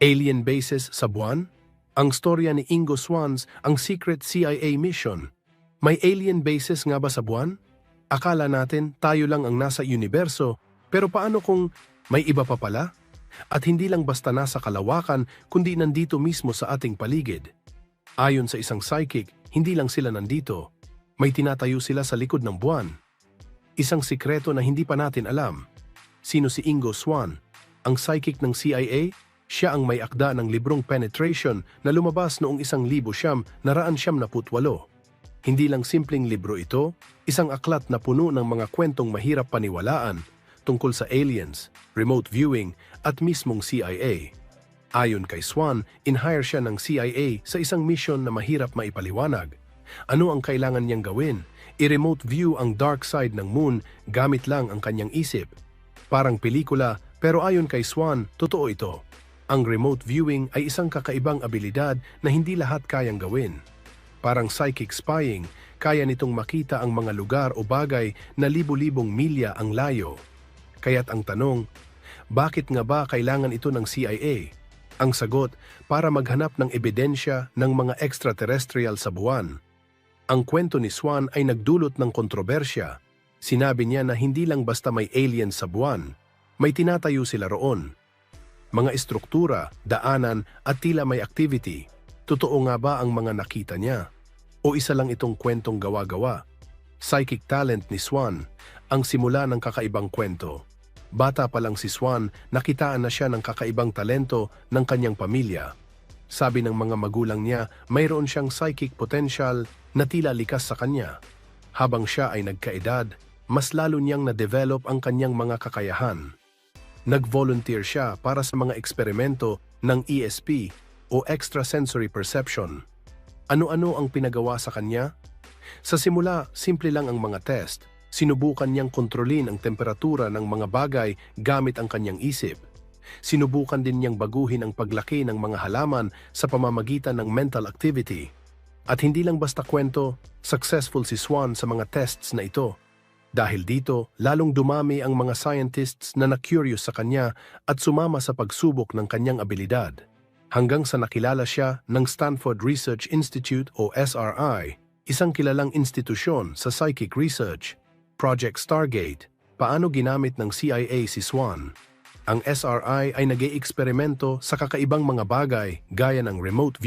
Alien bases sa buwan? Ang storya ni Ingo Swans, ang secret CIA mission. May alien bases nga ba sa buwan? Akala natin tayo lang ang nasa universo, pero paano kung may iba pa pala? At hindi lang basta nasa kalawakan, kundi nandito mismo sa ating paligid. Ayon sa isang psychic, hindi lang sila nandito. May tinatayo sila sa likod ng buwan. Isang sikreto na hindi pa natin alam. Sino si Ingo Swan? Ang psychic ng CIA? Siya ang may akda ng librong Penetration na lumabas noong 1948. Hindi lang simpleng libro ito, isang aklat na puno ng mga kwentong mahirap paniwalaan tungkol sa aliens, remote viewing at mismong CIA. Ayon kay Swan, in-hire siya ng CIA sa isang mission na mahirap maipaliwanag. Ano ang kailangan niyang gawin? I-remote view ang dark side ng moon gamit lang ang kanyang isip. Parang pelikula, pero ayon kay Swan, totoo ito. Ang remote viewing ay isang kakaibang abilidad na hindi lahat kayang gawin. Parang psychic spying, kaya nitong makita ang mga lugar o bagay na libo-libong milya ang layo. Kaya't ang tanong, bakit nga ba kailangan ito ng CIA? Ang sagot, para maghanap ng ebidensya ng mga extraterrestrial sa buwan. Ang kwento ni Swan ay nagdulot ng kontrobersya. Sinabi niya na hindi lang basta may aliens sa buwan, may tinatayo sila roon. Mga estruktura, daanan at tila may activity. Totoo nga ba ang mga nakita niya? O isa lang itong kwentong gawa-gawa? Psychic talent ni Swan, ang simula ng kakaibang kwento. Bata pa lang si Swan, nakitaan na siya ng kakaibang talento ng kanyang pamilya. Sabi ng mga magulang niya, mayroon siyang psychic potential na tila likas sa kanya. Habang siya ay nagkaedad, mas lalo niyang na-develop ang kanyang mga kakayahan. Nag-volunteer siya para sa mga eksperimento ng ESP o extrasensory perception. Ano-ano ang pinagawa sa kanya? Sa simula, simple lang ang mga test. Sinubukan niyang kontrolin ang temperatura ng mga bagay gamit ang kanyang isip. Sinubukan din niyang baguhin ang paglaki ng mga halaman sa pamamagitan ng mental activity. At hindi lang basta kwento, successful si Swan sa mga tests na ito. Dahil dito, lalong dumami ang mga scientists na na-curious sa kanya at sumama sa pagsubok ng kanyang abilidad. Hanggang sa nakilala siya ng Stanford Research Institute o SRI, isang kilalang institusyon sa psychic research. Project Stargate, paano ginamit ng CIA si Swan? Ang SRI ay nag-eeksperimento sa kakaibang mga bagay gaya ng remote